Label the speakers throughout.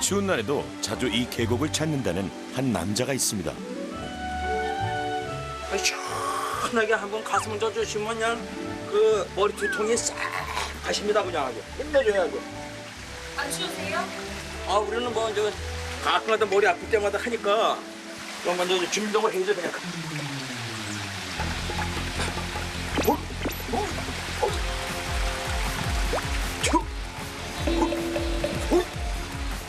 Speaker 1: 추운 날에도 자주 이 계곡을 찾는다는 한 남자가 있습니다.
Speaker 2: 시원하게 한번 가슴을 져주시면 그냥 그 머리 두통이 싹 가십니다. 그냥 아주 힘내줘야죠.
Speaker 3: 안 추우세요?
Speaker 2: 아 우리는 뭐 이제 가끔가다 머리 아플 때마다 하니까 그럼 먼저 준비동을 해야죠 그냥.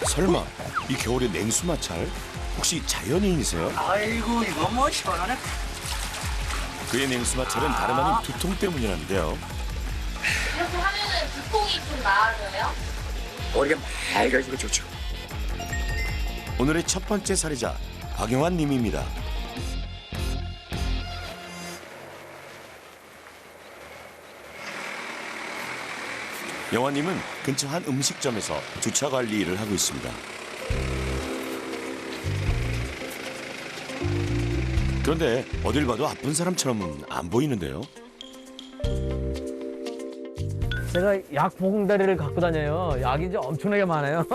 Speaker 1: 설마 이 겨울에 냉수 마찰? 혹시 자연인이세요?
Speaker 2: 아이고 이거 뭐 시원하네.
Speaker 1: 그의 냉수 마찰은 다름 아닌 두통 때문이라는데요.
Speaker 3: 이렇게 하면은 두통이 좀 나아져요?
Speaker 2: 머리가 맑아지고 좋죠.
Speaker 1: 오늘의 첫 번째 사례자 박영환 님입니다. 영환님은 근처 한 음식점에서 주차 관리 일을 하고 있습니다. 그런데 어딜 봐도 아픈 사람처럼은 안 보이는데요.
Speaker 4: 제가 약 보금다리를 갖고 다녀요. 약이 이제 엄청나게 많아요.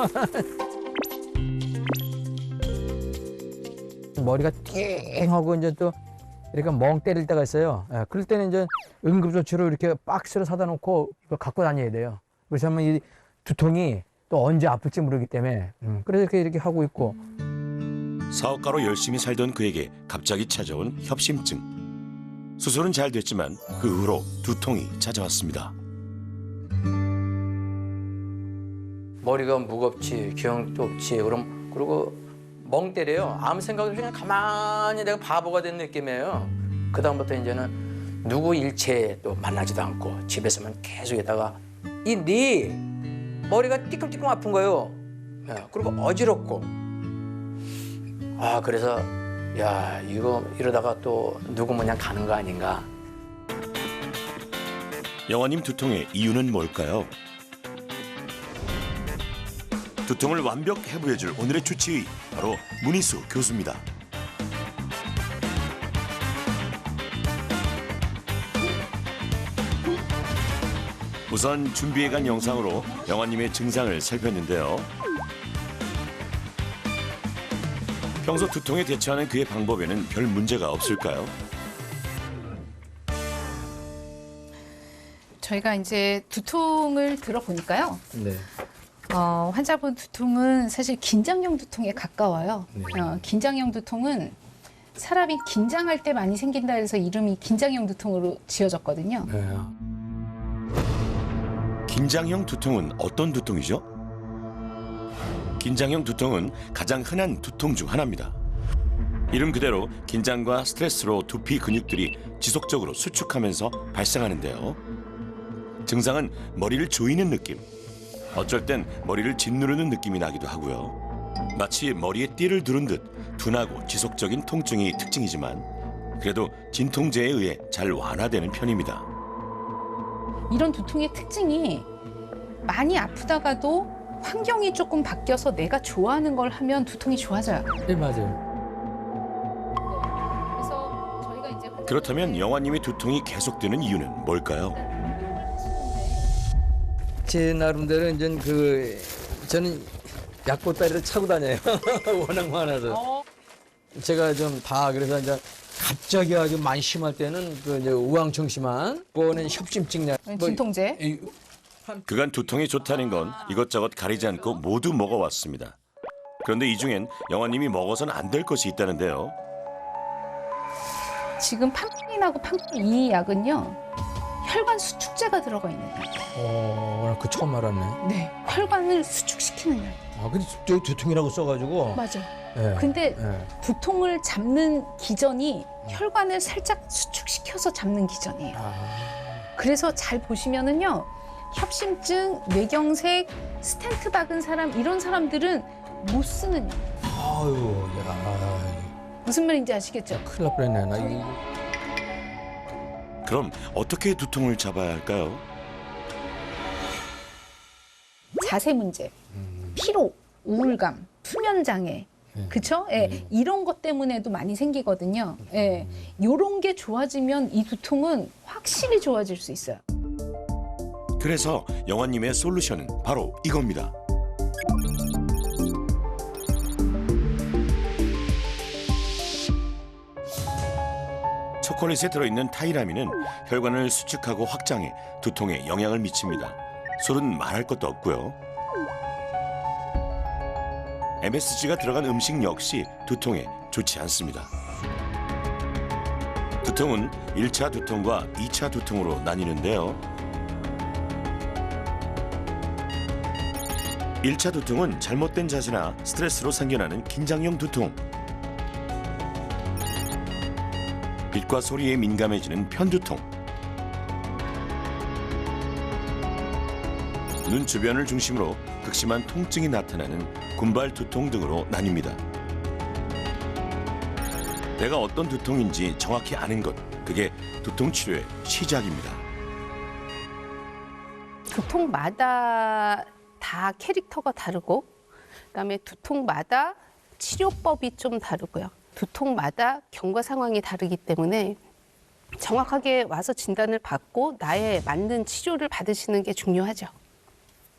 Speaker 4: 머리가 띵하고 이제 또 이렇게 멍 때릴 때가 있어요. 예, 그럴 때는 이제 응급조치로 이렇게 박스로 사다 놓고 이거 갖고 다녀야 돼요. 그래서 하면 이 두통이 또 언제 아플지 모르기 때문에 그래서 이렇게 하고 있고.
Speaker 1: 사업가로 열심히 살던 그에게 갑자기 찾아온 협심증. 수술은 잘 됐지만 그 후로 두통이 찾아왔습니다.
Speaker 4: 머리가 무겁지, 기억도 없지, 그리고 멍 때려요. 아무 생각 없이 그냥 가만히 내가 바보가 된 느낌이에요. 그다음부터 이제는 누구 일체에 또 만나지도 않고 집에서만 계속에다가 네 머리가 띠끔띠끔 아픈 거예요. 예, 그리고 어지럽고. 그래서 야 이거 이러다가 또 누구 모양 가는 거 아닌가.
Speaker 1: 영환님 두통의 이유는 뭘까요? 두통을 완벽 해부해줄 오늘의 주치의 바로 문희수 교수입니다. 우선 준비해간 영상으로 영환님의 증상을 살폈는데요. 평소 두통에 대처하는 그의 방법에는 별 문제가 없을까요?
Speaker 5: 저희가 이제 두통을 들어보니까요.
Speaker 4: 네.
Speaker 5: 환자분 두통은 사실 긴장형 두통에 가까워요. 긴장형 두통은 사람이 긴장할 때 많이 생긴다 해서 이름이 긴장형 두통으로 지어졌거든요.
Speaker 4: 네.
Speaker 1: 긴장형 두통은 어떤 두통이죠? 긴장형 두통은 가장 흔한 두통 중 하나입니다. 이름 그대로 긴장과 스트레스로 두피 근육들이 지속적으로 수축하면서 발생하는데요. 증상은 머리를 조이는 느낌, 어쩔 땐 머리를 짓누르는 느낌이 나기도 하고요. 마치 머리에 띠를 두른 듯 둔하고 지속적인 통증이 특징이지만 그래도 진통제에 의해 잘 완화되는 편입니다.
Speaker 5: 이런 두통의 특징이 많이 아프다가도 환경이 조금 바뀌어서 내가 좋아하는 걸 하면 두통이 좋아져요.
Speaker 4: 네, 맞아요.
Speaker 5: 그래서 저희가 이제
Speaker 1: 그렇다면 영환님의 두통이 계속되는 이유는 뭘까요?
Speaker 4: 제 나름대로 이제 저는 약보따리를 차고 다녀요. 워낙 많아서. 제가 좀 다 그래서 이제 갑자기 아주 많이 심할 때는 이제 우황청심환, 그거는 협심증 약.
Speaker 5: 진통제.
Speaker 1: 그간 두통이 좋다는 건 이것저것 가리지 않고 모두 먹어왔습니다. 그런데 이 중엔 영환님이 먹어서는 안 될 것이 있다는데요.
Speaker 5: 지금 팜피닌하고 팜피닌 이 약은요. 혈관 수축제가 들어가 있는 약이에요.
Speaker 4: 그 처음 알았네.
Speaker 5: 네, 혈관을 수축시키는 약.
Speaker 4: 근데 저 두통이라고 써가지고.
Speaker 5: 맞아.
Speaker 4: 네.
Speaker 5: 근데
Speaker 4: 네.
Speaker 5: 두통을 잡는 기전이 혈관을 살짝 수축시켜서 잡는 기전이에요. 그래서 잘 보시면은요, 협심증, 뇌경색, 스텐트 박은 사람 이런 사람들은 못 쓰는 약.
Speaker 4: 아유, 야,
Speaker 5: 무슨 말인지 아시겠죠?
Speaker 4: 큰일 날 뻔했네. 나 이거.
Speaker 1: 그럼 어떻게 두통을 잡아야 할까요?
Speaker 5: 자세 문제, 피로, 우울감, 수면 장애. 그쵸? 예, 이런 것 때문에도 많이 생기거든요. 예, 요런 게 좋아지면 이 두통은 확실히 좋아질 수 있어요.
Speaker 1: 그래서 영환님의 솔루션은 바로 이겁니다. 초콜릿에 들어있는 타이라민은 혈관을 수축하고 확장해 두통에 영향을 미칩니다. 술은 말할 것도 없고요. MSG가 들어간 음식 역시 두통에 좋지 않습니다. 두통은 1차 두통과 2차 두통으로 나뉘는데요. 1차 두통은 잘못된 자세나 스트레스로 생겨나는 긴장형 두통. 빛과 소리에 민감해지는 편두통. 눈 주변을 중심으로 극심한 통증이 나타나는 군발 두통 등으로 나뉩니다. 내가 어떤 두통인지 정확히 아는 것, 그게 두통 치료의 시작입니다.
Speaker 5: 두통마다 다 캐릭터가 다르고, 그다음에 두통마다 치료법이 좀 다르고요. 두통마다 경과 상황이 다르기 때문에 정확하게 와서 진단을 받고 나에 맞는 치료를 받으시는 게 중요하죠.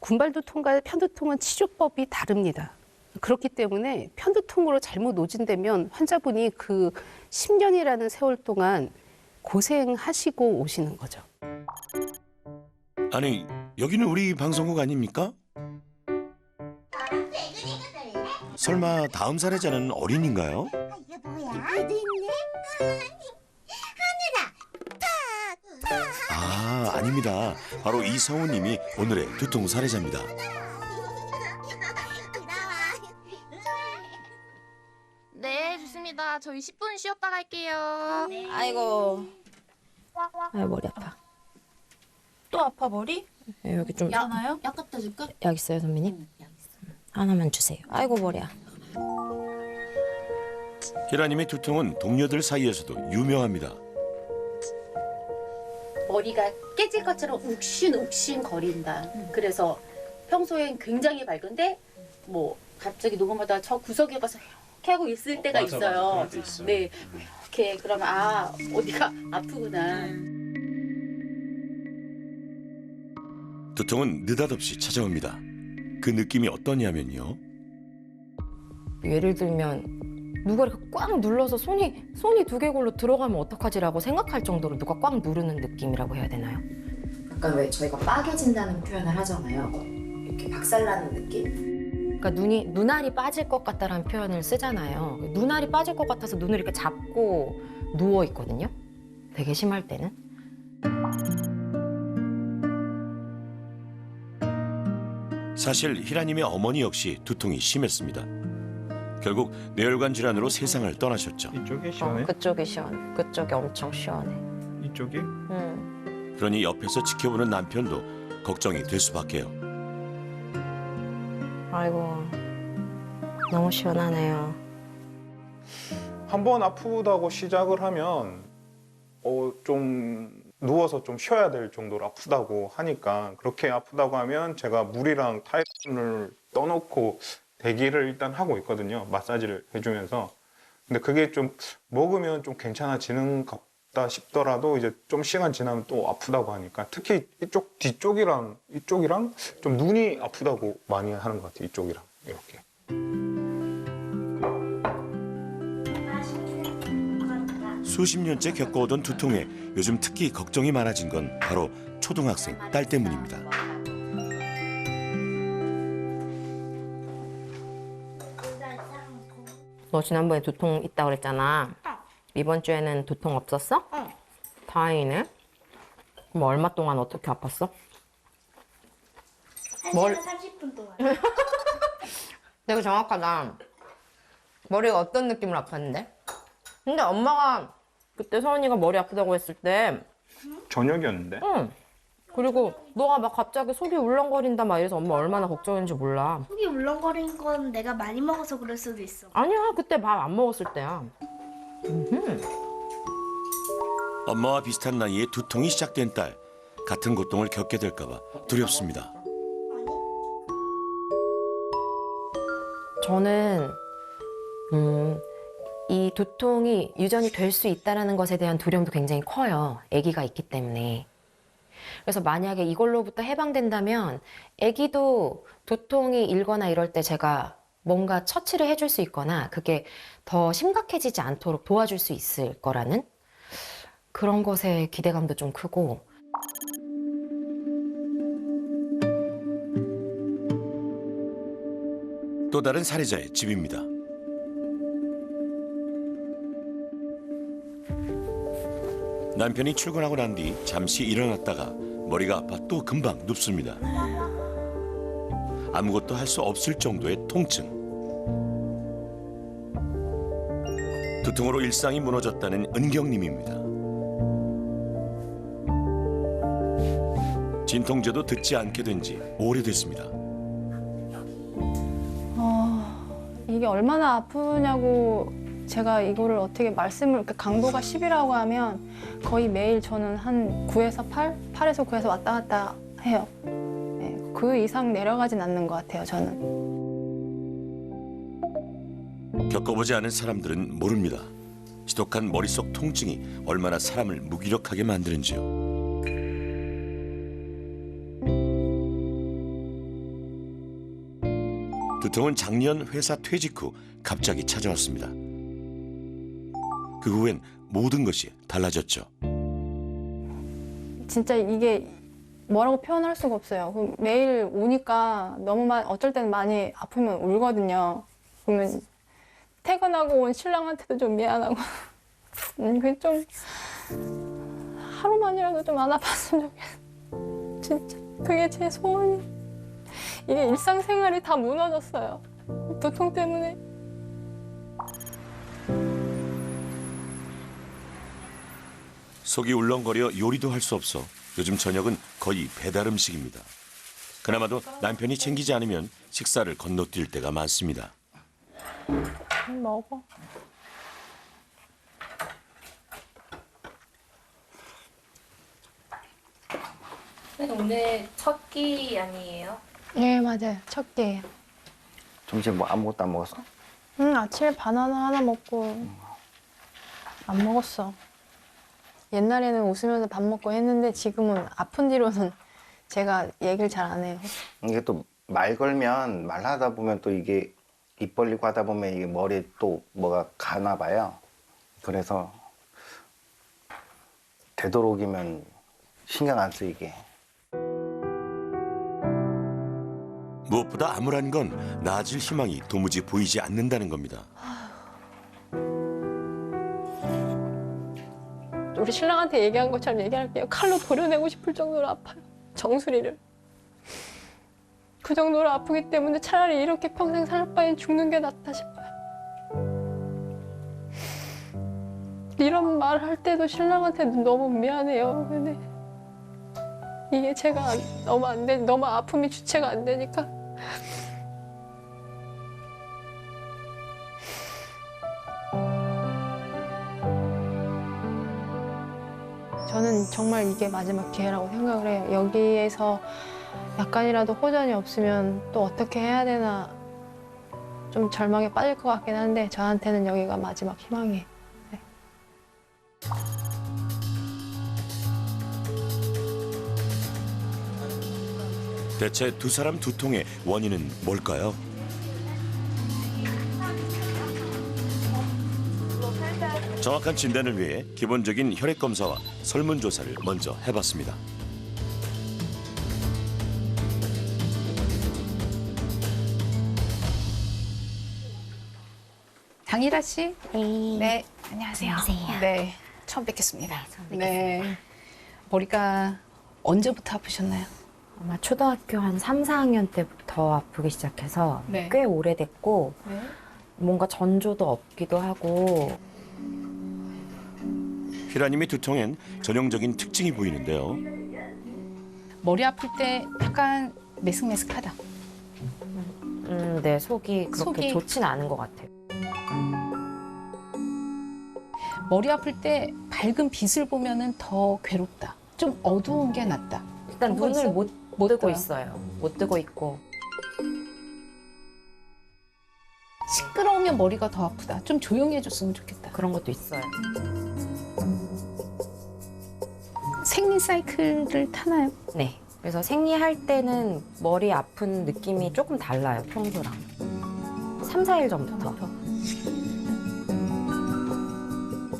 Speaker 5: 군발두통과 편두통은 치료법이 다릅니다. 그렇기 때문에 편두통으로 잘못 노진되면 환자분이 그 10년이라는 세월 동안 고생하시고 오시는 거죠.
Speaker 1: 아니, 여기는 우리 방송국 아닙니까? 설마 다음 사례자는 어린인가요?
Speaker 6: 이게 뭐야? 애도 있네?
Speaker 1: 아, 아닙니다. 바로 이성우님이 오늘의 두통 사례자입니다.
Speaker 3: 네, 좋습니다. 저희 10분 쉬었다 갈게요.
Speaker 7: 아이고. 아이 머리 아파.
Speaker 8: 또 아파 머리?
Speaker 7: 네, 여기 좀
Speaker 8: 괜찮아요? 약 갖다 줄까?
Speaker 7: 약 있어요, 선배님? 하나만 주세요. 아이고 머리야.
Speaker 1: 희라님의 두통은 동료들 사이에서도 유명합니다.
Speaker 9: 머리가 깨질 것처럼 욱신욱신 거린다. 그래서 평소엔 굉장히 밝은데 뭐 갑자기 녹음하다가 저 구석에 가서 이렇게 하고 있을 때가 있어요. 네, 이렇게 그러면 아 어디가 아프구나.
Speaker 1: 두통은 느닷없이 찾아옵니다. 그 느낌이 어떠냐면요.
Speaker 7: 예를 들면 누가 이렇게 꽉 눌러서 손이 두개골로 들어가면 어떡하지라고 생각할 정도로 누가 꽉 누르는 느낌이라고 해야 되나요?
Speaker 10: 약간 왜 저희가 빠개진다는 표현을 하잖아요. 이렇게 박살나는 느낌?
Speaker 7: 그러니까 눈알이 빠질 것 같다라는 표현을 쓰잖아요. 눈알이 빠질 것 같아서 눈을 이렇게 잡고 누워 있거든요. 되게 심할 때는.
Speaker 1: 사실 희라님의 어머니 역시 두통이 심했습니다. 결국 뇌혈관 질환으로 세상을 떠나셨죠.
Speaker 11: 이쪽이 시원해?
Speaker 7: 그쪽이 시원. 그쪽이 엄청 시원해.
Speaker 11: 이쪽이?
Speaker 1: 그러니 옆에서 지켜보는 남편도 걱정이 될 수밖에요.
Speaker 7: 아이고 너무 시원하네요.
Speaker 11: 한 번 아프다고 시작을 하면 좀 누워서 좀 쉬어야 될 정도로 아프다고 하니까 그렇게 아프다고 하면 제가 물이랑 타이레놀을 떠놓고 대기를 일단 하고 있거든요. 마사지를 해주면서. 근데 그게 좀 먹으면 좀 괜찮아지는 것 같다 싶더라도 이제 좀 시간 지나면 또 아프다고 하니까 특히 이쪽 뒤쪽이랑 이쪽이랑 좀 눈이 아프다고 많이 하는 것 같아요. 이쪽이랑 이렇게.
Speaker 1: 수십 년째 겪어오던 두통에 요즘 특히 걱정이 많아진 건 바로 초등학생 딸 때문입니다.
Speaker 7: 너 지난번에 두통 있다고 그랬잖아. 이번 주에는 두통 없었어? 다행이네. 그럼 얼마 동안 어떻게 아팠어?
Speaker 6: 1시간 30분 동안.
Speaker 7: 되게 정확하다. 머리가 어떤 느낌으로 아팠는데? 근데 엄마가 그때 서은이가 머리 아프다고 했을 때
Speaker 11: 저녁이었는데?
Speaker 7: 응. 그리고 너가 막 갑자기 속이 울렁거린다 막 이래서 엄마 얼마나 걱정했는지 몰라.
Speaker 6: 속이 울렁거린 건 내가 많이 먹어서 그럴 수도 있어.
Speaker 7: 아니야, 그때 밥 안 먹었을 때야.
Speaker 1: 엄마와 비슷한 나이에 두통이 시작된 딸. 같은 고통을 겪게 될까 봐 두렵습니다.
Speaker 7: 저는 이 두통이 유전이 될 수 있다는 것에 대한 두려움도 굉장히 커요. 아기가 있기 때문에. 그래서 만약에 이걸로부터 해방된다면 아기도 두통이 일거나 이럴 때 제가 뭔가 처치를 해줄 수 있거나 그게 더 심각해지지 않도록 도와줄 수 있을 거라는 그런 것에 기대감도 좀 크고
Speaker 1: 또 다른 살해자의 집입니다. 남편이 출근하고 난 뒤 잠시 일어났다가 머리가 아파 또 금방 눕습니다. 아무것도 할 수 없을 정도의 통증. 두통으로 일상이 무너졌다는 은경님입니다. 진통제도 듣지 않게 된 지 오래됐습니다.
Speaker 12: 이게 얼마나 아프냐고 제가 이거를 어떻게 말씀을, 강도가 10이라고 하면 거의 매일 저는 한 9에서 8, 8에서 9에서 왔다 갔다 해요. 네, 그 이상 내려가진 않는 것 같아요, 저는.
Speaker 1: 겪어보지 않은 사람들은 모릅니다. 지독한 머릿속 통증이 얼마나 사람을 무기력하게 만드는지요. 두통은 작년 회사 퇴직 후 갑자기 찾아왔습니다. 그 후엔 모든 것이 달라졌죠.
Speaker 12: 진짜 이게 뭐라고 표현할 수가 없어요. 매일 오니까 너무 어쩔 때는 많이 아프면 울거든요. 그러면 퇴근하고 온 신랑한테도 좀 미안하고 좀 하루만이라도 좀 안 아팠으면 좋겠어요. 진짜 그게 제 소원이. 이게 일상생활이 다 무너졌어요. 두통 때문에.
Speaker 1: 속이 울렁거려 요리도 할 수 없어 요즘 저녁은 거의 배달 음식입니다. 그나마도 남편이 챙기지 않으면 식사를 건너뛸 때가 많습니다.
Speaker 12: 먹어.
Speaker 3: 오늘 첫 끼 아니에요?
Speaker 12: 네, 맞아요. 첫 끼예요.
Speaker 13: 점심 뭐 아무것도 안 먹었어?
Speaker 12: 응, 아침에 바나나 하나 먹고 안 먹었어. 옛날에는 웃으면서 밥 먹고 했는데 지금은 아픈 뒤로는 제가 얘기를 잘 안 해요.
Speaker 13: 이게 또 말 걸면 말하다 보면 또 이게 입 벌리고 하다 보면 이게 머리에 또 뭐가 가나 봐요. 그래서 되도록이면 신경 안 쓰이게.
Speaker 1: 무엇보다 암울한 건 나아질 희망이 도무지 보이지 않는다는 겁니다.
Speaker 12: 우리 신랑한테 얘기한 것처럼 얘기할게요. 칼로 도려내고 싶을 정도로 아파요. 정수리를. 그 정도로 아프기 때문에 차라리 이렇게 평생 살 바엔 죽는 게 낫다 싶어요. 이런 말 할 때도 신랑한테 너무 미안해요. 근데 이게 제가 너무 아픔이 주체가 안 되니까. 저는 정말 이게 마지막 기회라고 생각을 해요. 여기에서 약간이라도 호전이 없으면 또 어떻게 해야 되나 좀 절망에 빠질 것 같긴 한데 저한테는 여기가 마지막 희망이에요. 네.
Speaker 1: 대체 두 사람 두통의 원인은 뭘까요? 정확한 진단을 위해 기본적인 혈액 검사와 설문조사를 먼저 해봤습니다.
Speaker 5: 장일아 씨? 네, 안녕하세요.
Speaker 10: 안녕하세요.
Speaker 5: 네, 처음 뵙겠습니다.
Speaker 10: 처음 뵙겠습니다.
Speaker 5: 네, 머리가 언제부터 아프셨나요?
Speaker 7: 아마 초등학교 한 3, 4학년 때부터 아프기 시작해서
Speaker 5: 네.
Speaker 7: 꽤 오래됐고
Speaker 5: 네.
Speaker 7: 뭔가 전조도 없기도 하고
Speaker 1: 휘라님의 두통엔 전형적인 특징이 보이는데요.
Speaker 5: 머리 아플 때 약간 메슥메슥하다.
Speaker 7: 네, 속이 그렇게
Speaker 5: 속이-
Speaker 7: 좋진 않은 것 같아요.
Speaker 5: 머리 아플 때 밝은 빛을 보면은 더 괴롭다. 좀 어두운 게 낫다.
Speaker 7: 일단
Speaker 5: 그런 거
Speaker 7: 눈을
Speaker 5: 있어요?
Speaker 7: 못 뜨고
Speaker 5: 떠요.
Speaker 7: 있어요. 못 뜨고 있고
Speaker 5: 시끄러우면 머리가 더 아프다. 좀 조용히 해줬으면 좋겠다.
Speaker 7: 그런 것도 있어요.
Speaker 5: 생리 사이클을 타나요?
Speaker 7: 네. 그래서 생리할 때는 머리 아픈 느낌이 조금 달라요, 평소랑. 3, 4일 전부터.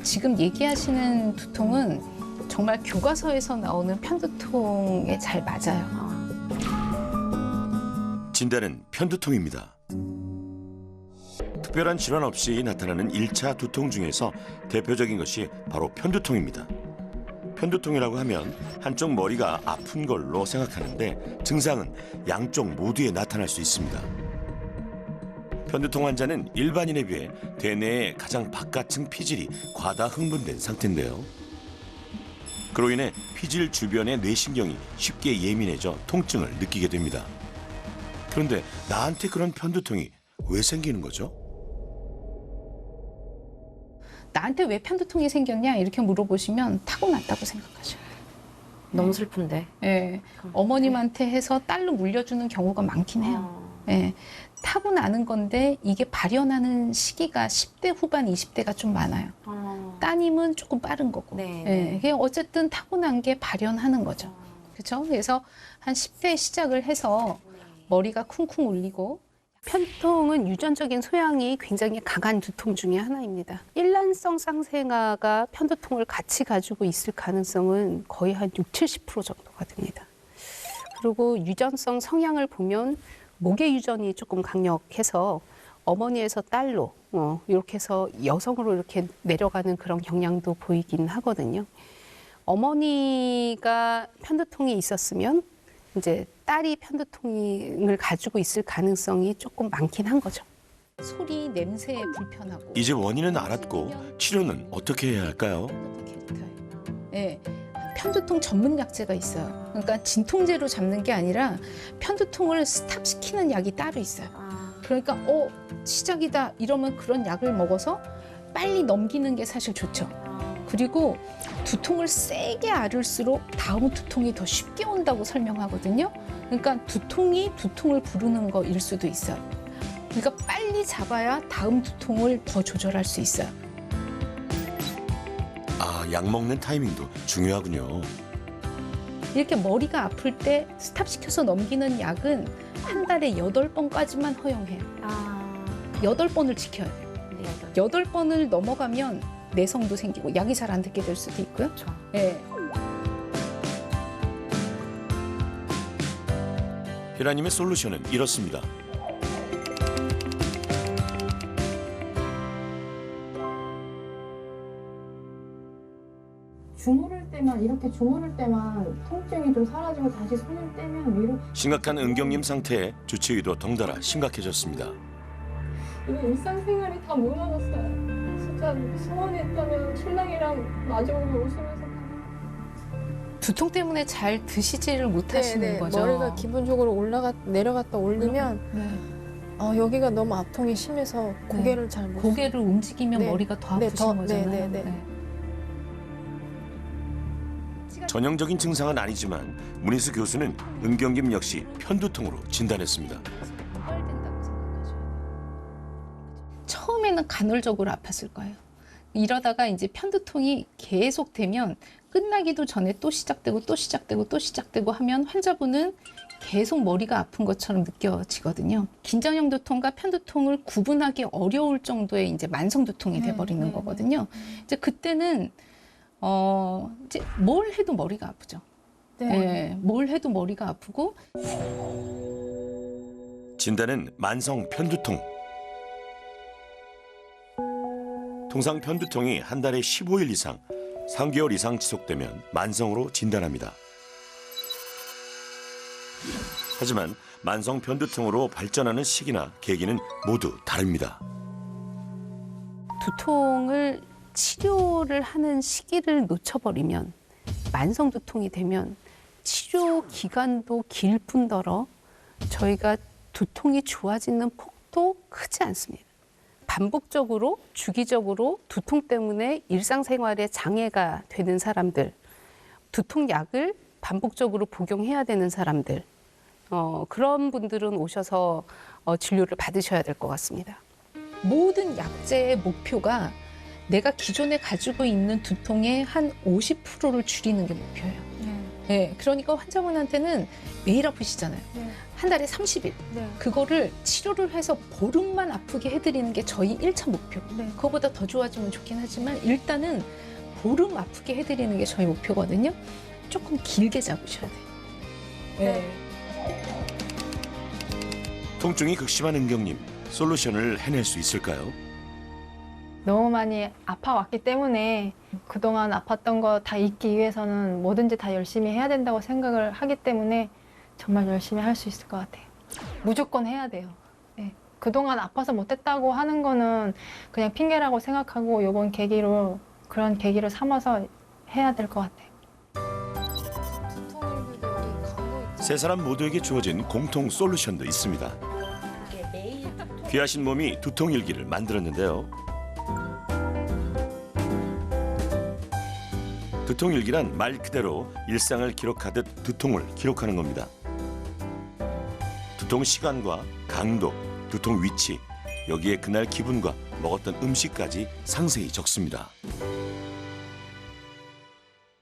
Speaker 5: 지금 얘기하시는 두통은 정말 교과서에서 나오는 편두통에 잘 맞아요.
Speaker 1: 진단은 편두통입니다. 특별한 질환 없이 나타나는 1차 두통 중에서 대표적인 것이 바로 편두통입니다. 편두통이라고 하면 한쪽 머리가 아픈 걸로 생각하는데 증상은 양쪽 모두에 나타날 수 있습니다. 편두통 환자는 일반인에 비해 대뇌의 가장 바깥층 피질이 과다 흥분된 상태인데요. 그로 인해 피질 주변의 뇌신경이 쉽게 예민해져 통증을 느끼게 됩니다. 그런데 나한테 그런 편두통이 왜 생기는 거죠?
Speaker 5: 나한테 왜 편두통이 생겼냐 이렇게 물어보시면 타고났다고 생각하셔요.
Speaker 7: 너무 슬픈데.
Speaker 5: 예, 어머님한테 해서 딸로 물려주는 경우가 많긴 해요. 예, 타고나는 건데 이게 발현하는 시기가 10대 후반, 20대가 좀 많아요. 따님은 조금 빠른 거고. 예, 이게 어쨌든 타고난 게 발현하는 거죠. 그렇죠? 그래서 한 10대에 시작을 해서 머리가 쿵쿵 울리고 편두통은 유전적인 소양이 굉장히 강한 두통 중에 하나입니다. 일란성 쌍생아가 편두통을 같이 가지고 있을 가능성은 거의 한 60-70% 정도가 됩니다. 그리고 유전성 성향을 보면 목의 유전이 조금 강력해서 어머니에서 딸로 이렇게 해서 여성으로 이렇게 내려가는 그런 경향도 보이긴 하거든요. 어머니가 편두통이 있었으면 이제 딸이 편두통을 가지고 있을 가능성이 조금 많긴 한 거죠. 소리, 냄새에 불편하고.
Speaker 1: 이제 원인은 알았고 치료는 어떻게 해야 할까요?
Speaker 5: 네, 편두통 전문 약제가 있어요. 그러니까 진통제로 잡는 게 아니라 편두통을 스탑시키는 약이 따로 있어요. 그러니까 시작이다 이러면 그런 약을 먹어서 빨리 넘기는 게 사실 좋죠. 그리고 두통을 세게 앓을수록 다음 두통이 더 쉽게 온다고 설명하거든요. 그러니까 두통이 두통을 부르는 거일 수도 있어요. 그러니까 빨리 잡아야 다음 두통을 더 조절할 수 있어요.
Speaker 1: 아, 약 먹는 타이밍도 중요하군요.
Speaker 5: 이렇게 머리가 아플 때 스탑시켜서 넘기는 약은 한 달에 8번까지만 허용해요. 8번을 지켜야 돼요. 8번을 넘어가면 내성도 생기고 약이 잘 안 듣게 될 수도 있고요. 네.
Speaker 1: 혜라님의 솔루션은 이렇습니다.
Speaker 12: 주무를 때만 이렇게 주무를 때만 통증이 좀 사라지고 다시 손을 떼면 위로
Speaker 1: 심각한 은경님 상태에 주치의도 덩달아 심각해졌습니다.
Speaker 12: 이게 일상생활이 다 무너졌어요. 진짜 소원이 있다면 신랑이랑 마주보며 웃으면서
Speaker 5: 두통 때문에 잘 드시지를 못하시는 거죠.
Speaker 12: 머리가 기본적으로 내려갔다 올리면 여기가 너무 아통이 심해서 고개를 잘 못.
Speaker 5: 고개를 움직이면 머리가 더 아프신 거잖아요.
Speaker 1: 전형적인 증상은 아니지만 문희수 교수는 은경김 역시 편두통으로 진단했습니다.
Speaker 5: 처음에는 간헐적으로 아팠을 거예요. 이러다가 이제 편두통이 계속 되면 끝나기도 전에 또 시작되고 또 시작되고 또 시작되고 하면 환자분은 계속 머리가 아픈 것처럼 느껴지거든요. 긴장형 두통과 편두통을 구분하기 어려울 정도의 이제 만성 두통이 돼버리는 거거든요. 이제 그때는 이제 뭘 해도 머리가 아프죠. 네, 뭘 해도 머리가 아프고.
Speaker 1: 진단은 만성 편두통. 통상 편두통이 한 달에 15일 이상, 3개월 이상 지속되면 만성으로 진단합니다. 하지만 만성 편두통으로 발전하는 시기나 계기는 모두 다릅니다.
Speaker 5: 두통을 치료를 하는 시기를 놓쳐버리면 만성 두통이 되면 치료 기간도 길 뿐더러 저희가 두통이 좋아지는 폭도 크지 않습니다. 반복적으로 주기적으로 두통 때문에 일상생활에 장애가 되는 사람들, 두통약을 반복적으로 복용해야 되는 사람들, 그런 분들은 오셔서 진료를 받으셔야 될 것 같습니다. 모든 약제의 목표가 내가 기존에 가지고 있는 두통의 한 50%를 줄이는 게 목표예요. 네, 그러니까 환자분한테는 매일 아프시잖아요.
Speaker 12: 네.
Speaker 5: 한 달에 30일.
Speaker 12: 네.
Speaker 5: 그거를 치료를 해서 보름만 아프게 해드리는 게 저희 1차 목표.
Speaker 12: 네.
Speaker 5: 그거보다 더 좋아지면 좋긴 하지만 일단은 보름 아프게 해드리는 게 저희 목표거든요. 조금 길게 잡으셔야 돼요. 네.
Speaker 1: 통증이 극심한 은경님, 솔루션을 해낼 수 있을까요?
Speaker 12: 너무 많이 아파왔기 때문에 그동안 아팠던 거 다 잊기 위해서는 뭐든지 다 열심히 해야 된다고 생각을 하기 때문에 정말 열심히 할 수 있을 것 같아요. 무조건 해야 돼요. 네. 그동안 아파서 못했다고 하는 거는 그냥 핑계라고 생각하고 이번 계기로 그런 계기를 삼아서 해야 될 것 같아요.
Speaker 1: 세 사람 모두에게 주어진 공통 솔루션도 있습니다. 귀하신 몸이 두통일기를 만들었는데요. 두통일기란 말 그대로 일상을 기록하듯 두통을 기록하는 겁니다. 두통 시간과 강도, 두통 위치, 여기에 그날 기분과 먹었던 음식까지 상세히 적습니다.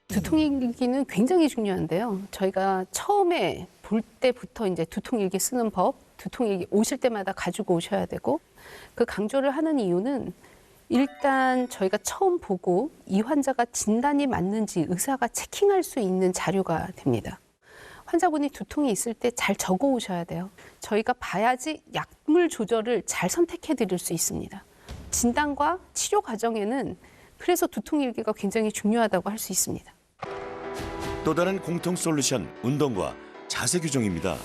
Speaker 5: 두통일기는 굉장히 중요한데요. 저희가 처음에 볼 때부터 이제 두통일기 쓰는 법, 두통일기 오실 때마다 가지고 오셔야 되고, 그 강조를 하는 이유는 일단 저희가 처음 보고 이 환자가 진단이 맞는지 의사가 체킹할 수 있는 자료가 됩니다. 환자분이 두통이 있을 때 잘 적어 오셔야 돼요. 저희가 봐야지 약물 조절을 잘 선택해 드릴 수 있습니다. 진단과 치료 과정에는 그래서 두통일기가 굉장히 중요하다고 할 수 있습니다.
Speaker 1: 또 다른 공통 솔루션, 운동과 자세 교정입니다.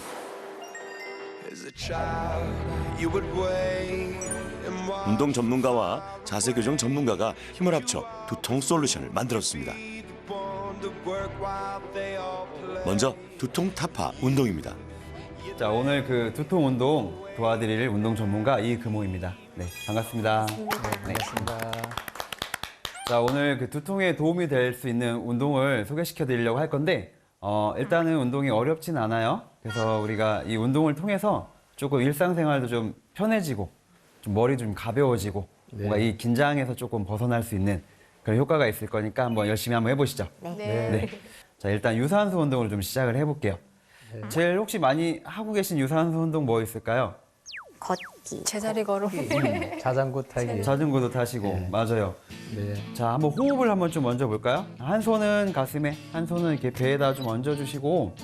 Speaker 1: 운동 전문가와 자세 교정 전문가가 힘을 합쳐 두통 솔루션을 만들었습니다. 먼저 두통 타파 운동입니다.
Speaker 14: 자, 오늘 그 두통 운동 도와드릴 운동 전문가 이금호입니다. 네, 반갑습니다.
Speaker 4: 반갑습니다.
Speaker 14: 자, 오늘 그 두통에 도움이 될 수 있는 운동을 소개시켜 드리려고 할 건데, 일단은 운동이 어렵진 않아요. 그래서 우리가 이 운동을 통해서 조금 일상생활도 좀 편해지고, 좀 머리 좀 가벼워지고, 뭔가 이 긴장에서 조금 벗어날 수 있는 그런 효과가 있을 거니까 한번 열심히 한번 해보시죠. 네. 자, 일단 유산소 운동을 좀 시작을 해볼게요. 제일 혹시 많이 하고 계신 유산소 운동 뭐 있을까요?
Speaker 8: 걷기.
Speaker 12: 제자리 걸음.
Speaker 4: 자전거 타기.
Speaker 14: 자전거도 타시고,
Speaker 4: 네.
Speaker 14: 맞아요.
Speaker 4: 네.
Speaker 14: 자, 한번 호흡을 한번 좀 얹어 볼까요? 한 손은 가슴에, 한 손은 이렇게 배에다 좀 얹어주시고,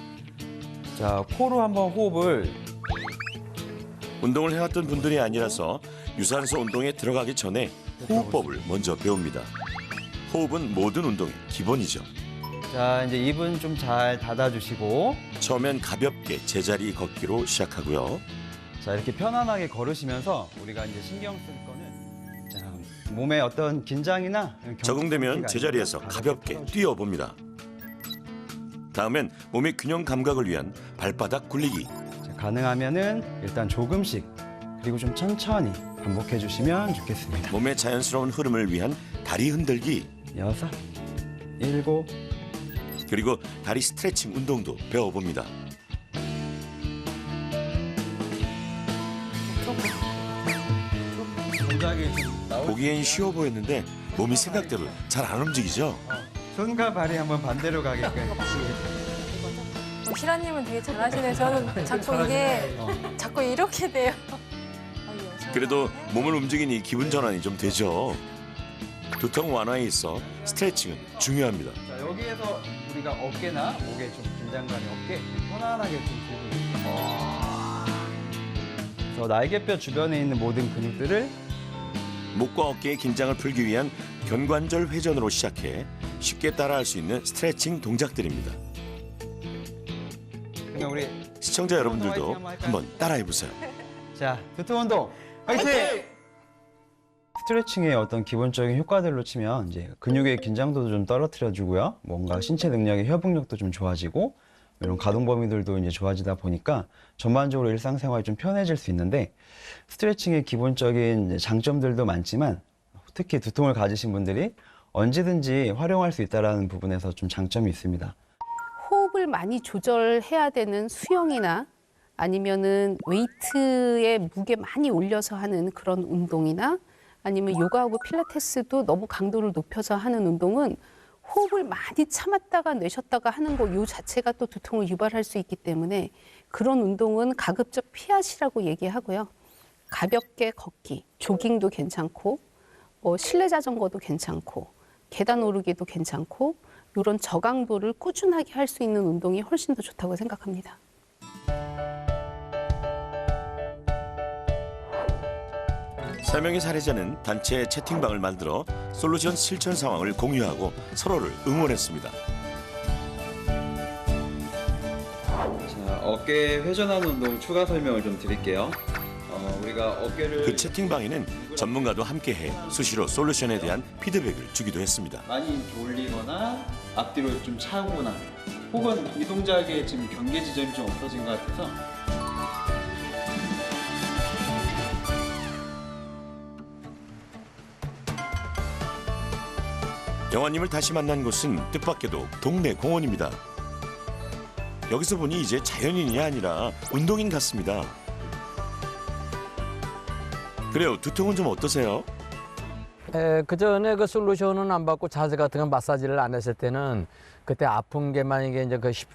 Speaker 14: 자, 코로 한번 호흡을.
Speaker 1: 운동을 해왔던 분들이 아니라서 유산소 운동에 들어가기 전에 호흡법을 먼저 배웁니다. 호흡은 모든 운동의 기본이죠.
Speaker 14: 자, 이제 입은 좀 잘 닫아주시고.
Speaker 1: 처음엔 가볍게 제자리 걷기로 시작하고요.
Speaker 14: 자, 이렇게 편안하게 걸으시면서 우리가 이제 신경 쓸 거는, 자, 몸에 어떤 긴장이나
Speaker 1: 적응되면 제자리에서 가볍게 뛰어봅니다. 다음엔 몸의 균형 감각을 위한 발바닥 굴리기.
Speaker 14: 자, 가능하면은 일단 조금씩 그리고 좀 천천히 반복해 주시면 좋겠습니다.
Speaker 1: 몸의 자연스러운 흐름을 위한 다리 흔들기.
Speaker 14: 6, 7.
Speaker 1: 그리고 다리 스트레칭 운동도 배워봅니다. 보기엔 쉬워 보였는데 몸이 생각대로 잘 안 움직이죠?
Speaker 14: 손과 발이 한번 반대로 가게끔.
Speaker 12: 희라님은 되게 잘하시네. 저는 자꾸 이게 자꾸 이렇게 돼요.
Speaker 1: 그래도 몸을 움직이니 기분 전환이 좀 되죠. 두통 완화에 있어 스트레칭은 중요합니다.
Speaker 14: 자, 여기에서 우리가 어깨나 목에 좀 긴장감이 없게 편안하게 좀 들고. 그래서 날개뼈 주변에 있는 모든 근육들을
Speaker 1: 목과 어깨의 긴장을 풀기 위한 견관절 회전으로 시작해 쉽게 따라할 수 있는 스트레칭 동작들입니다.
Speaker 14: 그러니까 우리
Speaker 1: 시청자 여러분들도 한번 따라해보세요.
Speaker 14: 자, 두통 운동 화이팅! 스트레칭의 어떤 기본적인 효과들로 치면 이제 근육의 긴장도도 좀 떨어뜨려주고요. 뭔가 신체 능력의 협응력도 좀 좋아지고 이런 가동 범위들도 이제 좋아지다 보니까 전반적으로 일상생활이 좀 편해질 수 있는데 스트레칭의 기본적인 장점들도 많지만 특히 두통을 가지신 분들이 언제든지 활용할 수 있다는 부분에서 좀 장점이 있습니다.
Speaker 5: 호흡을 많이 조절해야 되는 수영이나 아니면은 웨이트에 무게 많이 올려서 하는 그런 운동이나 아니면 요가하고 필라테스도 너무 강도를 높여서 하는 운동은 호흡을 많이 참았다가 내쉬었다가 하는 거 요 자체가 또 두통을 유발할 수 있기 때문에 그런 운동은 가급적 피하시라고 얘기하고요. 가볍게 걷기, 조깅도 괜찮고 실내 자전거도 괜찮고 계단 오르기도 괜찮고 이런 저강도를 꾸준하게 할 수 있는 운동이 훨씬 더 좋다고 생각합니다.
Speaker 1: 세 명의 사례자는 단체 채팅방을 만들어 솔루션 실천 상황을 공유하고 서로를 응원했습니다.
Speaker 14: 자, 어깨 회전하는 운동 추가 설명을 좀 드릴게요. 우리가 어깨를
Speaker 1: 그 채팅방에는 전문가도 함께해 수시로 솔루션에 대한 피드백을 주기도 했습니다.
Speaker 14: 많이 돌리거나 앞뒤로 좀 차거나 혹은 이 동작에 지금 경계 지점이 좀 없어진 것 같아서
Speaker 1: 영화님을 다시 만난 곳은 뜻밖에도 동네 공원입니다. 여기서 보니 이제 자연인이 아니라 운동인 같습니다. 그래요, 두통은 좀 어떠세요?
Speaker 4: 그 전에 그 솔루션은 안 받고 자세 같은 거 마사지를 안 했을 때는 그때 아픈 게 만약에 이제 그 10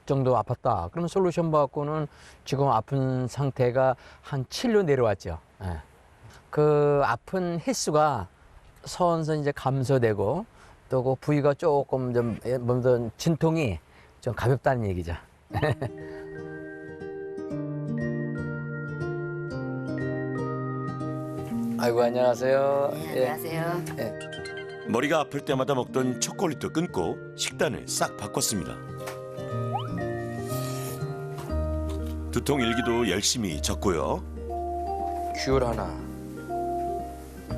Speaker 4: 정도 아팠다. 그러면 솔루션 받고는 지금 아픈 상태가 한 7로 내려왔죠. 예. 그 아픈 횟수가 선선 이제 감소되고 또 그 부위가 조금 좀 몸도 진통이 좀 가볍다는 얘기죠. 아이고 안녕하세요.
Speaker 7: 네, 안녕하세요.
Speaker 4: 예.
Speaker 1: 머리가 아플 때마다 먹던 초콜릿도 끊고 식단을 싹 바꿨습니다. 두통 일기도 열심히 적고요.
Speaker 4: 귤 하나.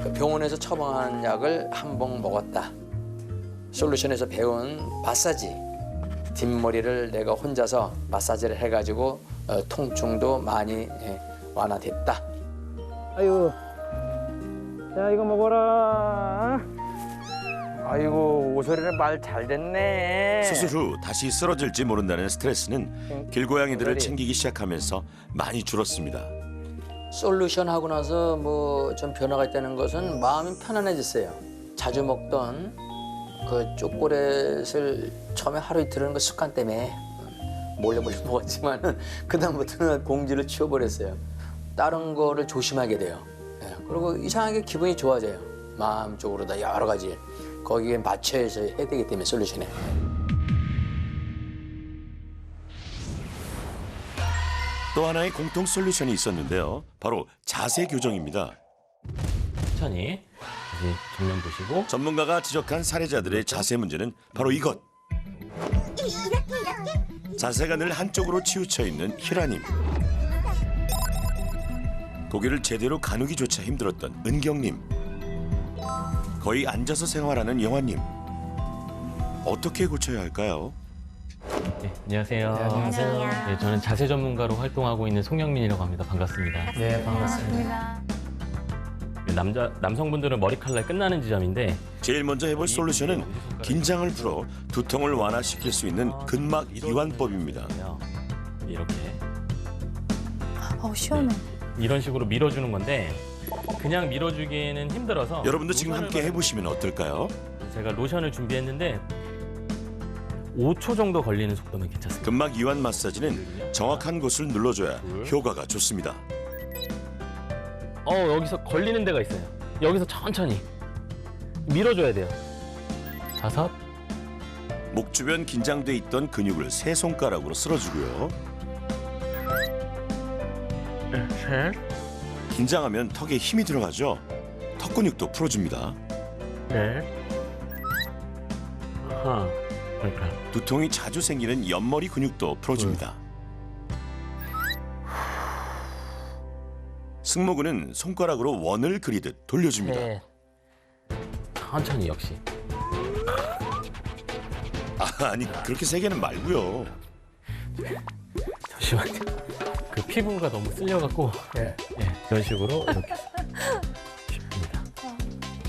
Speaker 4: 그 병원에서 처방한 약을 한 봉 먹었다. 솔루션에서 배운 마사지. 뒷머리를 내가 혼자서 마사지를 해가지고 통증도 많이 완화됐다. 아유, 야 이거 먹어라. 아이고 오소리는 말 잘 됐네.
Speaker 1: 수술 후 다시 쓰러질지 모른다는 스트레스는 길고양이들을 챙기기 시작하면서 많이 줄었습니다.
Speaker 4: 솔루션 하고 나서 뭐 좀 변화가 있다는 것은 마음이 편안해졌어요. 자주 먹던 그 초콜릿을 처음에 하루 이틀은 그 습관 때문에 몰래 먹었지만은 그다음부터는 봉지를 치워버렸어요. 다른 거를 조심하게 돼요. 예, 그리고 이상하게 기분이 좋아져요. 마음적으로 다 여러 가지 거기에 맞춰서 해야 되기 때문에 솔루션에.
Speaker 1: 또 하나의 공통 솔루션이 있었는데요. 바로 자세 교정입니다.
Speaker 15: 천천히 다시 정면 보시고
Speaker 1: 전문가가 지적한 사례자들의 자세 문제는 바로 이것. 자세가 늘 한쪽으로 치우쳐 있는 희라님. 고개를 제대로 가누기조차 힘들었던 은경님. 거의 앉아서 생활하는 영화님. 어떻게 고쳐야 할까요?
Speaker 15: 네, 안녕하세요.
Speaker 9: 안녕하세요.
Speaker 15: 네, 저는 자세 전문가로 활동하고 있는 송영민이라고 합니다. 반갑습니다.
Speaker 4: 네, 반갑습니다.
Speaker 15: 남성분들은 머리칼날 끝나는 지점인데
Speaker 1: 제일 먼저 해볼 솔루션은 긴장을 풀어 두통을 완화시킬 수 있는 근막 이완법입니다.
Speaker 15: 이렇게
Speaker 12: 시원해.
Speaker 15: 이런 식으로 밀어주는 건데 그냥 밀어주기에는 힘들어서
Speaker 1: 여러분도 지금 함께 해보시면 어떨까요?
Speaker 15: 제가 로션을 준비했는데 5초 정도 걸리는 속도면 괜찮습니다.
Speaker 1: 근막 이완 마사지는 정확한 곳을 눌러줘야 효과가 좋습니다.
Speaker 15: 여기서 걸리는 데가 있어요. 여기서 천천히 밀어줘야 돼요. 5.
Speaker 1: 목 주변 긴장돼 있던 근육을 세 손가락으로 쓸어주고요.
Speaker 15: 7.
Speaker 1: 긴장하면 턱에 힘이 들어가죠. 턱 근육도 풀어줍니다.
Speaker 15: 8. 하나.
Speaker 1: 두통이 자주 생기는 옆머리 근육도 풀어줍니다. 승모근은 손가락으로 원을 그리듯 돌려줍니다.
Speaker 15: 천천히 역시.
Speaker 1: 아니 그렇게 세게는 말고요.
Speaker 15: 잠시만요. 그 피부가 너무 쓸려갖고 이런 식으로 이렇게 쉽습니다.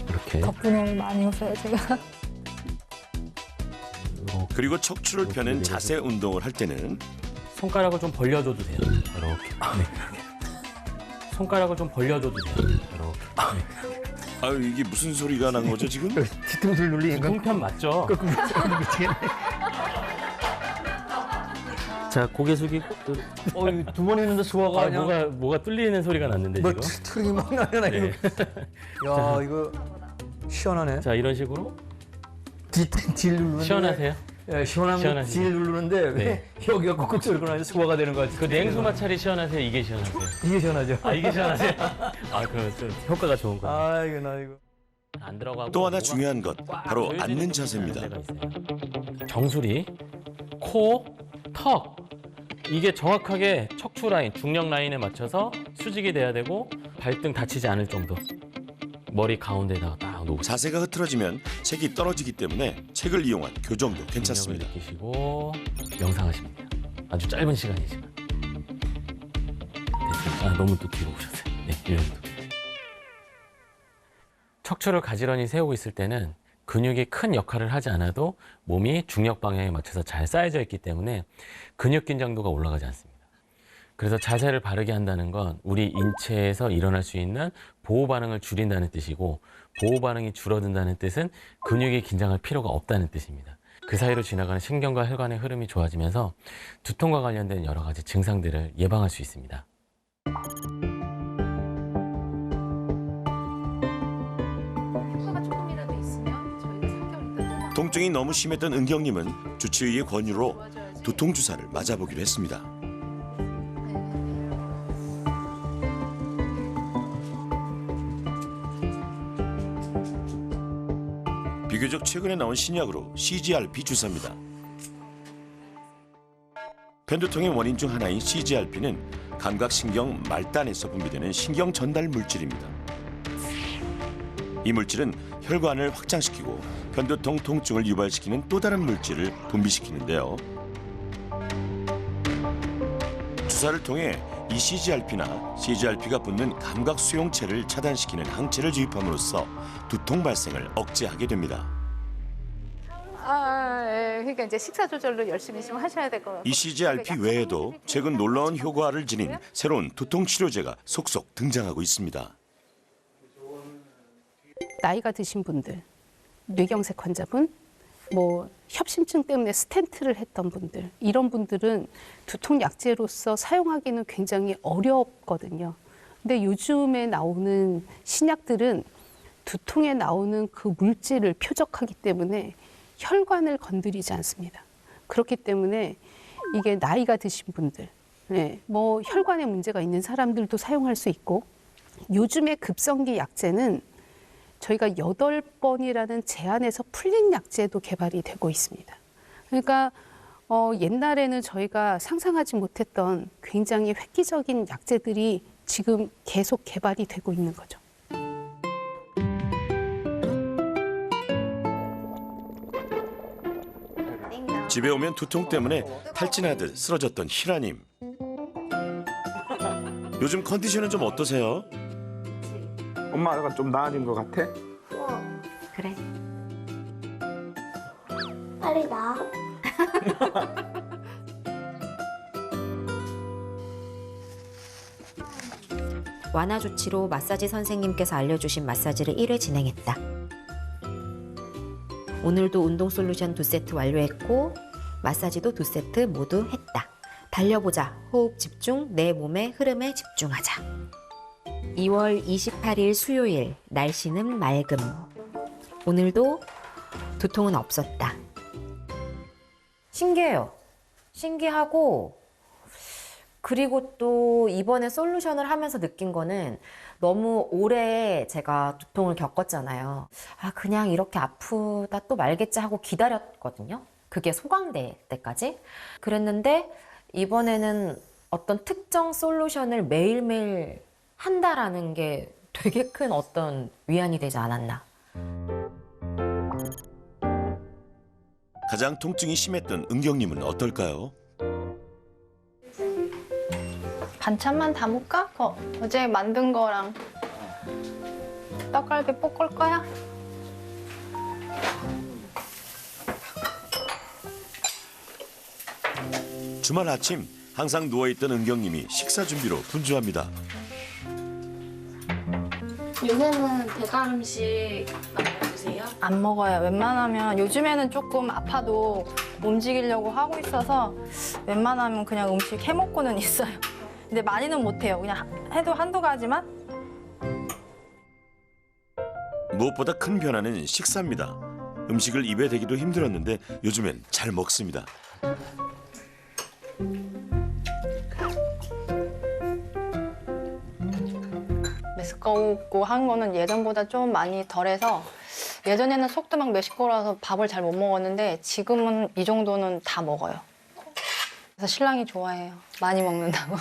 Speaker 15: 이렇게.
Speaker 12: 덕분에 많이 웃어요 제가.
Speaker 1: 그리고 척추를 펴는 자세 운동을 할 때는
Speaker 15: 손가락을 좀 벌려줘도 돼요. 이렇게. 네. 손가락을 좀 벌려줘도 돼요. 이렇게.
Speaker 1: 아유, 이게 무슨 소리가 난 거죠 지금?
Speaker 15: 뒤통수를 눌리는 건 통편 맞죠? 자, 고개 숙이고. 두 번 했는데 소화가 뭐가 뚫리는 소리가 났는데
Speaker 4: 뭐
Speaker 15: 지금.
Speaker 4: 틀이 막 나잖아 이거.
Speaker 15: 네.
Speaker 4: 야 이거 시원하네.
Speaker 15: 자, 이런 식으로
Speaker 4: 딜 누르는데.
Speaker 15: 시원하세요?
Speaker 4: 예, 시원하면
Speaker 15: 시원하시죠?
Speaker 4: 딜 누르는데 왜 여기가 꾹꾹 소리가 나서 소화가 되는 거 같아.
Speaker 15: 그 냉수 마찰이 시원하세요? 이게 시원하세요?
Speaker 4: 이게 시원하죠.
Speaker 15: 아, 이게 시원하세요? 아, 그럼 좀 효과가 좋은 거예요.
Speaker 4: 아 이거 나 이거.
Speaker 15: 안 들어가고
Speaker 1: 또 하나 중요한 것 바로
Speaker 15: 조여지는
Speaker 1: 앉는
Speaker 15: 데가
Speaker 1: 자세입니다.
Speaker 15: 있어요. 정수리, 코, 턱 이게 정확하게 척추 라인, 중력 라인에 맞춰서 수직이 돼야 되고 발등 다치지 않을 정도. 머리 가운데다가 딱 놓고
Speaker 1: 자세가 흐트러지면 책이 떨어지기 때문에 책을 이용한 교정도 괜찮습니다.
Speaker 15: 느끼시고 명상하시면 돼요. 아주 짧은 시간이지만. 됐습니다. 아, 너무 눕히고 오셨어요. 네, 이 정도. 척추를 가지런히 세우고 있을 때는 근육이 큰 역할을 하지 않아도 몸이 중력 방향에 맞춰서 잘 쌓여져 있기 때문에 근육 긴장도가 올라가지 않습니다. 그래서 자세를 바르게 한다는 건 우리 인체에서 일어날 수 있는 보호 반응을 줄인다는 뜻이고, 보호 반응이 줄어든다는 뜻은 근육이 긴장할 필요가 없다는 뜻입니다. 그 사이로 지나가는 신경과 혈관의 흐름이 좋아지면서 두통과 관련된 여러 가지 증상들을 예방할 수 있습니다.
Speaker 1: 통증이 너무 심했던 은경님은 주치의의 권유로 두통 주사를 맞아보기로 했습니다. 비교적 최근에 나온 신약으로 CGRP 주사입니다. 편두통의 원인 중 하나인 CGRP는 감각신경 말단에서 분비되는 신경 전달 물질입니다. 이 물질은 혈관을 확장시키고 편두통 통증을 유발시키는 또 다른 물질을 분비시키는데요. 주사를 통해 이 CGRP나 CGRP가 붙는 감각 수용체를 차단시키는 항체를 주입함으로써 두통 발생을 억제하게 됩니다.
Speaker 5: 그러니까 이제 식사 조절로 열심히 좀 하셔야 될 것 같아요.
Speaker 1: 이 CGRP 외에도 최근 놀라운 효과를 지닌 새로운 두통 치료제가 속속 등장하고 있습니다.
Speaker 5: 나이가 드신 분들, 뇌경색 환자분, 뭐 협심증 때문에 스텐트를 했던 분들, 이런 분들은 두통 약제로서 사용하기는 굉장히 어렵거든요. 근데 요즘에 나오는 신약들은 두통에 나오는 그 물질을 표적하기 때문에 혈관을 건드리지 않습니다. 그렇기 때문에 이게 나이가 드신 분들, 뭐 혈관에 문제가 있는 사람들도 사용할 수 있고, 요즘에 급성기 약제는 저희가 8번이라는 제한에서 풀린 약제도 개발이 되고 있습니다. 그러니까 옛날에는 저희가 상상하지 못했던 굉장히 획기적인 약제들이 지금 계속 개발이 되고 있는 거죠.
Speaker 1: 집에 오면 두통 때문에 탈진하듯 쓰러졌던 희라님. 요즘 컨디션은 좀 어떠세요?
Speaker 11: 엄마가 좀 나아진 것 같아?
Speaker 7: 그래.
Speaker 6: 빨리 나.
Speaker 7: 완화 조치로 마사지 선생님께서 알려주신 마사지를 1회 진행했다. 오늘도 운동 솔루션 2세트 완료했고 마사지도 2세트 모두 했다. 달려보자. 호흡 집중. 내 몸의 흐름에 집중하자. 2월 28일 수요일. 날씨는 맑음. 오늘도 두통은 없었다. 신기해요. 신기하고, 그리고 또 이번에 솔루션을 하면서 느낀 거는 너무 오래 제가 두통을 겪었잖아요. 아, 그냥 이렇게 아프다 또 말겠지 하고 기다렸거든요. 그게 소강될 때까지. 그랬는데 이번에는 어떤 특정 솔루션을 매일매일 한다라는 게 되게 큰 어떤 위안이 되지 않았나.
Speaker 1: 가장 통증이 심했던 은경님은 어떨까요?
Speaker 12: 반찬만 담을까? 어제 만든 거랑 떡갈비 볶을 거야?
Speaker 1: 주말 아침 항상 누워있던 은경님이 식사 준비로 분주합니다.
Speaker 3: 요새는 배달 음식 많이 먹으세요?
Speaker 12: 안 먹어요. 웬만하면 요즘에는 조금 아파도 움직이려고 하고 있어서 웬만하면 그냥 음식 해 먹고는 있어요. 근데 많이는 못 해요. 그냥 해도 한두 가지만.
Speaker 1: 무엇보다 큰 변화는 식사입니다. 음식을 입에 대기도 힘들었는데 요즘엔 잘 먹습니다.
Speaker 12: 메스꺼우고 한 거는 예전보다 좀 많이 덜해서 예전에는 속도 막 메스꺼워서 밥을 잘 못 먹었는데 지금은 이 정도는 다 먹어요. 그래서 신랑이 좋아해요. 많이 먹는다고.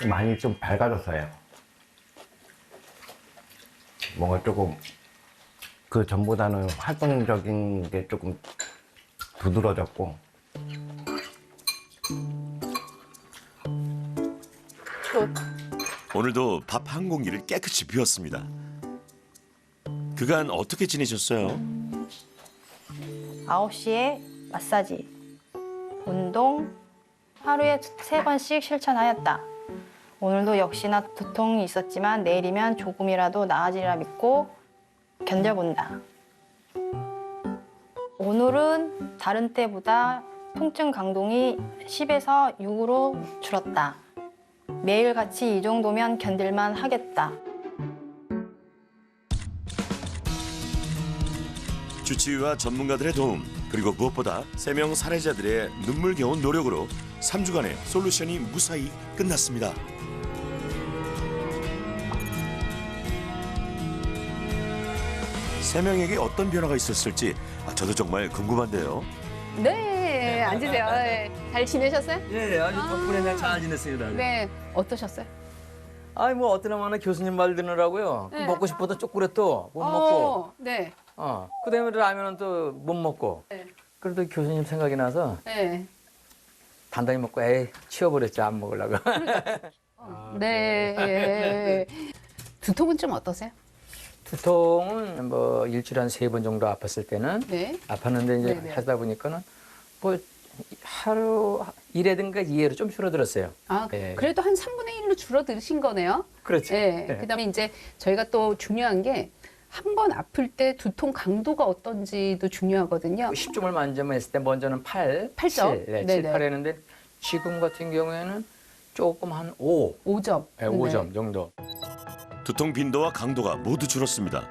Speaker 13: 많이 좀 밝아졌어요. 뭔가 조금 그 전보다는 활동적인 게 조금 두드러졌고.
Speaker 1: 오늘도 밥 한 공기를 깨끗이 비웠습니다. 그간 어떻게 지내셨어요?
Speaker 12: 9시에 마사지, 운동, 하루에 3번씩 실천하였다. 오늘도 역시나 두통이 있었지만 내일이면 조금이라도 나아지리라 믿고 견뎌본다. 오늘은 다른 때보다 통증 강동이 10에서 6으로 줄었다. 매일같이 이 정도면 견딜만 하겠다.
Speaker 1: 주치의와 전문가들의 도움, 그리고 무엇보다 3명 사례자들의 눈물겨운 노력으로 3주간의 솔루션이 무사히 끝났습니다. 세 명에게 어떤 변화가 있었을지 저도 정말 궁금한데요.
Speaker 5: 네, 앉으세요. 네. 잘 지내셨어요?
Speaker 2: 예, 아주 덕분에 내가 잘 지냈습니다.
Speaker 5: 네, 어떠셨어요?
Speaker 4: 아니 뭐 어떠나마나 교수님 말 듣느라고요.
Speaker 5: 네.
Speaker 4: 먹고 싶어도 초콜릿도 못 먹고.
Speaker 5: 네.
Speaker 4: 그다음에 라면은 또 못 먹고.
Speaker 5: 네.
Speaker 4: 그래도 교수님 생각이 나서
Speaker 5: 네.
Speaker 4: 단단히 먹고 에이 치워버렸지 안 먹으려고.
Speaker 5: 네. 두통은 좀 어떠세요?
Speaker 4: 두통은 뭐 일주일에 한 3번 정도 아팠을 때는
Speaker 5: 네.
Speaker 4: 아팠는데 이제
Speaker 5: 네네.
Speaker 4: 하다 보니까는 뭐 하루 1회든가 2회로 좀 줄어들었어요.
Speaker 5: 아,
Speaker 4: 네.
Speaker 5: 그래도 한 3분의 1로 줄어드신 거네요.
Speaker 4: 그렇죠.
Speaker 5: 네.
Speaker 4: 네.
Speaker 5: 그다음에 이제 저희가 또 중요한 게 한 번 아플 때 두통 강도가 어떤지도 중요하거든요.
Speaker 4: 10점을 만점을 했을 때 먼저는 8,
Speaker 5: 8점?
Speaker 4: 7, 네,
Speaker 5: 네네.
Speaker 4: 7, 8 했는데 지금 같은 경우에는 조금 한 5.
Speaker 5: 5점.
Speaker 4: 네, 5점 정도.
Speaker 1: 두통 빈도와 강도가 모두 줄었습니다.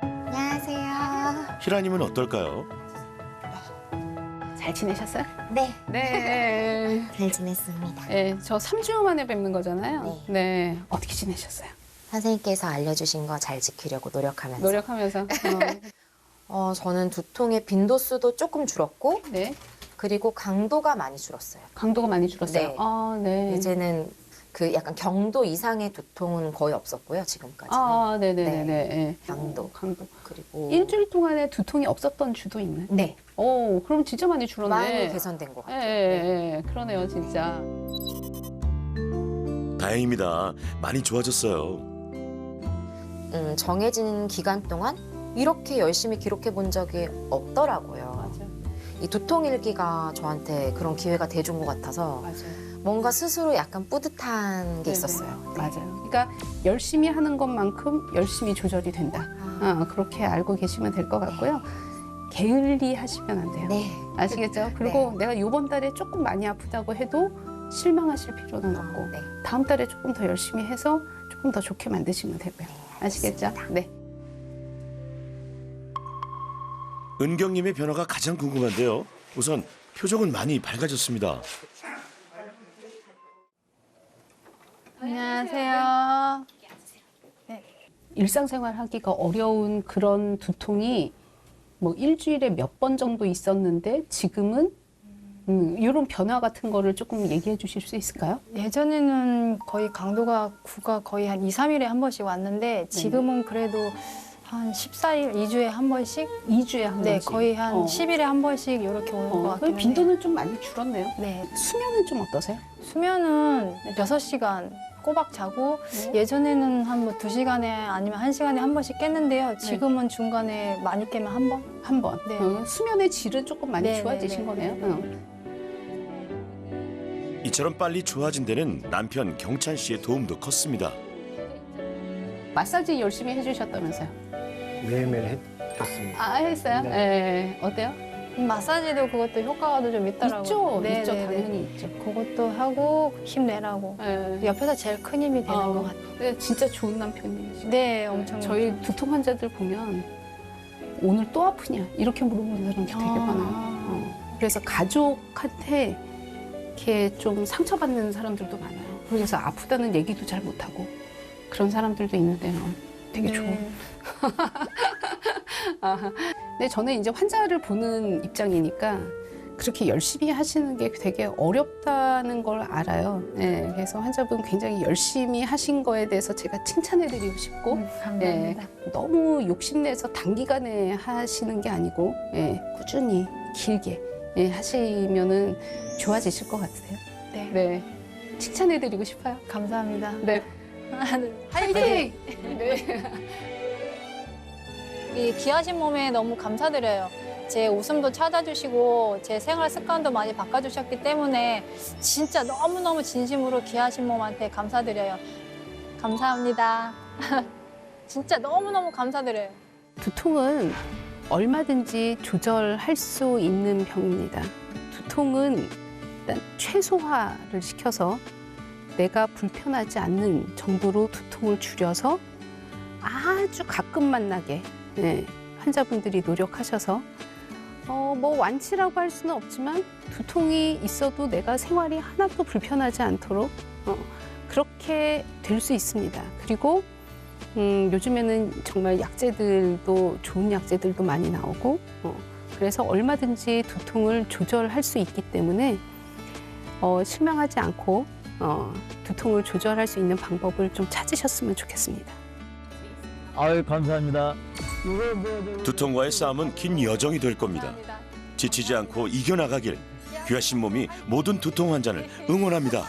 Speaker 6: 안녕하세요.
Speaker 1: 희라님은 어떨까요?
Speaker 5: 잘 지내셨어요?
Speaker 6: 네.
Speaker 5: 네.
Speaker 6: 잘 지냈습니다.
Speaker 5: 네, 저 3주 만에 뵙는 거잖아요. 네. 어떻게 지내셨어요?
Speaker 7: 선생님께서 알려주신 거 잘 지키려고 노력하면서.
Speaker 5: 노력하면서.
Speaker 7: 저는 두통의 빈도수도 조금 줄었고,
Speaker 5: 네.
Speaker 7: 그리고 강도가 많이 줄었어요.
Speaker 5: 강도가 많이 줄었어요?
Speaker 7: 네.
Speaker 5: 아, 네.
Speaker 7: 이제는 그 약간 경도 이상의 두통은 거의 없었고요, 지금까지.
Speaker 5: 네네네네.
Speaker 7: 네. 강도. 그리고
Speaker 5: 일주일 동안에 두통이 없었던 주도 있나요?
Speaker 7: 네.
Speaker 5: 오, 그럼 진짜 많이 줄었네.
Speaker 7: 많이 개선된 것 같아요.
Speaker 5: 예, 그러네요, 진짜.
Speaker 1: 다행입니다. 많이 좋아졌어요.
Speaker 7: 정해진 기간 동안 이렇게 열심히 기록해 본 적이 없더라고요.
Speaker 5: 맞아요.
Speaker 7: 이 두통 일기가 저한테 그런 기회가 돼준 것 같아서
Speaker 5: 맞아요.
Speaker 7: 뭔가 스스로 약간 뿌듯한 게
Speaker 5: 네네.
Speaker 7: 있었어요.
Speaker 5: 맞아요. 그러니까 열심히 하는 것만큼 열심히 조절이 된다. 그렇게 알고 계시면 될 것 같고요. 게을리 하시면 안 돼요.
Speaker 7: 네.
Speaker 5: 아시겠죠? 그리고 내가 이번 달에 조금 많이 아프다고 해도 실망하실 필요는 없고 다음 달에 조금 더 열심히 해서 조금 더 좋게 만드시면 되고요. 아시겠죠? 네.
Speaker 1: 은경님의 변화가 가장 궁금한데요. 우선 표정은 많이 밝아졌습니다.
Speaker 12: 안녕하세요.
Speaker 5: 일상생활 하기가 어려운 그런 두통이 뭐 일주일에 몇 번 정도 있었는데 지금은 이런 변화 같은 거를 조금 얘기해 주실 수 있을까요?
Speaker 12: 예전에는 거의 강도가 9가 거의 한 2, 3일에 한 번씩 왔는데 지금은 그래도 한 14일, 2주에 한 번씩?
Speaker 5: 2주에 한
Speaker 12: 네,
Speaker 5: 번씩?
Speaker 12: 거의 한 10일에 한 번씩 이렇게 오는 것 같긴 해요.
Speaker 5: 빈도는 좀 많이 줄었네요.
Speaker 12: 네.
Speaker 5: 수면은 좀 어떠세요?
Speaker 12: 수면은 6시간 꼬박 자고 예전에는 한 뭐 2시간에 아니면 1시간에 한 번씩 깼는데요. 지금은 중간에 많이 깨면 한 번?
Speaker 5: 한 번.
Speaker 12: 네.
Speaker 5: 수면의 질은 조금 많이
Speaker 12: 네,
Speaker 5: 좋아지신
Speaker 12: 네,
Speaker 5: 거네요.
Speaker 12: 네,
Speaker 1: 이처럼 빨리 좋아진 데는 남편 경찬 씨의 도움도 컸습니다.
Speaker 5: 마사지 열심히 해주셨다면서요?
Speaker 13: 매일매일 했습니다.
Speaker 5: 아, 했어요?
Speaker 13: 네.
Speaker 5: 네. 어때요?
Speaker 12: 마사지도 그것도 효과가 좀 있더라고요.
Speaker 5: 있죠.
Speaker 12: 네,
Speaker 5: 있죠.
Speaker 12: 네, 네.
Speaker 5: 당연히 있죠.
Speaker 12: 그것도 하고 힘내라고.
Speaker 5: 네.
Speaker 12: 옆에서 제일 큰 힘이 되는 것 같아요.
Speaker 5: 네, 진짜 좋은 남편이시죠.
Speaker 12: 네, 엄청.
Speaker 5: 저희 두통 환자들 보면 오늘 또 아프냐 이렇게 물어보는 사람들 되게 많아요. 그래서 가족한테 이렇게 좀 상처받는 사람들도 많아요. 그래서 아프다는 얘기도 잘 못하고 그런 사람들도 있는데요. 되게
Speaker 12: 네.
Speaker 5: 좋은. 근데 저는 이제 환자를 보는 입장이니까 그렇게 열심히 하시는 게 되게 어렵다는 걸 알아요. 네, 그래서 환자분 굉장히 열심히 하신 거에 대해서 제가 칭찬해드리고 싶고,
Speaker 12: 감사합니다.
Speaker 5: 너무 욕심내서 단기간에 하시는 게 아니고, 꾸준히 길게 하시면은 좋아지실 것 같아요.
Speaker 12: 네.
Speaker 5: 네, 칭찬해드리고 싶어요.
Speaker 12: 감사합니다.
Speaker 5: 네.
Speaker 12: 화이팅!
Speaker 5: 네.
Speaker 12: 이 귀하신 몸에 너무 감사드려요. 제 웃음도 찾아주시고 제 생활 습관도 많이 바꿔주셨기 때문에 진짜 너무너무 진심으로 귀하신 몸한테 감사드려요. 감사합니다. 진짜 너무너무 감사드려요.
Speaker 5: 두통은 얼마든지 조절할 수 있는 병입니다. 두통은 일단 최소화를 시켜서 내가 불편하지 않는 정도로 두통을 줄여서 아주 가끔만 나게 환자분들이 노력하셔서 뭐 완치라고 할 수는 없지만 두통이 있어도 내가 생활이 하나도 불편하지 않도록 그렇게 될 수 있습니다. 그리고 요즘에는 정말 약재들도 좋은 약재들도 많이 나오고 그래서 얼마든지 두통을 조절할 수 있기 때문에 실망하지 않고 두통을 조절할 수 있는 방법을 좀 찾으셨으면 좋겠습니다.
Speaker 16: 아유, 감사합니다.
Speaker 1: 두통과의 싸움은 긴 여정이 될 겁니다. 지치지 않고 이겨나가길 귀하신 몸이 모든 두통 환자를 응원합니다.